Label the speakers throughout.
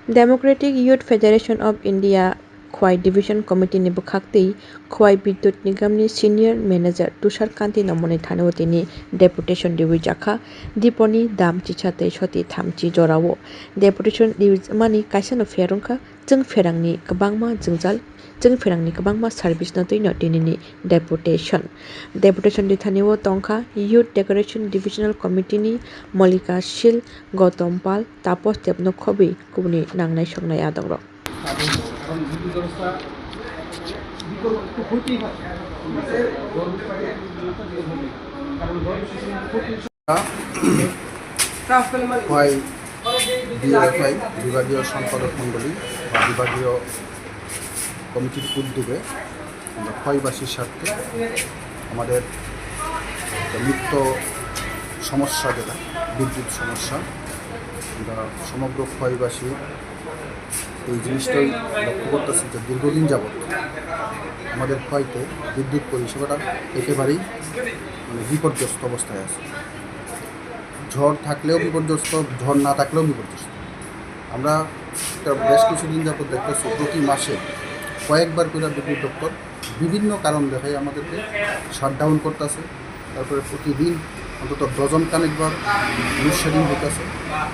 Speaker 1: Democratic Youth Federation of India Khwai Division Committee ni bukhaktei Khwai Bidyut Nigam ni Senior Manager Tushar Kanti namoni thanao tini deputation diwi jakha diponi dam chichate soti thamchi jorao deputation diwi mani kaisa no ferungkha jeng ferangni kwbangma jengjal jeng ferangni kwbangma service no tui no tinini deputation di thanio tongkha Youth Decoration Divisional Committee ni Malika Shil Gautam Pal Tapos Debno Khobi kubni nangnai songnai adongrok
Speaker 2: Khowai DFI বিভাগীয় সম্পাদক মণ্ডলী বা বিভাগীয় কমিটির উদ্যোগে আমরা খোয়াইবাসীর স্বার্থে আমাদের নিত্য সমস্যা যেটা বিদ্যুৎ সমস্যা আমরা সমগ্র খোয়াইবাসী এই জিনিসটাই লক্ষ্য করতেছি যে দীর্ঘদিন যাবৎ আমাদের খোয়াইতে বিদ্যুৎ পরিষেবাটা একেবারেই বিপর্যস্ত অবস্থায় আছে। ঝড় থাকলেও বিপর্যস্ত, ঝড় না থাকলেও বিপর্যস্ত। আমরা বেশ কিছুদিন যাবত দেখতেছি প্রতি মাসে কয়েকবার করে বিদ্যুৎ দপ্তর বিভিন্ন কারণ দেখায় আমাদেরকে শাটডাউন করতেছে। তারপরে প্রতিদিন অন্তত ডজন কানেকবার লোডশেডিং হইতেছে।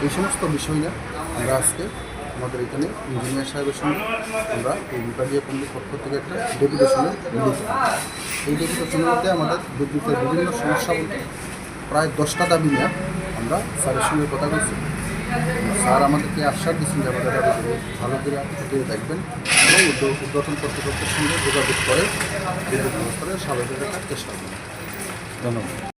Speaker 2: এই সমস্ত বিষয় নিয়ে আমরা আজকে আমাদের এখানে ইঞ্জিনিয়ার সাহেবের সঙ্গে আমরা এই বিভাগীয় কমিটির পক্ষ থেকে একটা ডেপুটেশনে মিলিত হই। এই ডেপুটেশনের মধ্যে আমাদের বিদ্যুতের বিভিন্ন সমস্যা বলতে প্রায় 10টা দাবি নিয়ে আমরা স্যারের সঙ্গে কথা বলছি। স্যার আমাদেরকে আশ্বাস দিচ্ছেন যে আমাদের দাবিগুলো ভালো করে খতিয়ে দেখবেন এবং উদ্বোধন কর্তৃপক্ষের সঙ্গে যোগাযোগ করে বিদ্যুৎ ব্যবস্থার স্বাভাবিক রাখার চেষ্টা করবেন। ধন্যবাদ।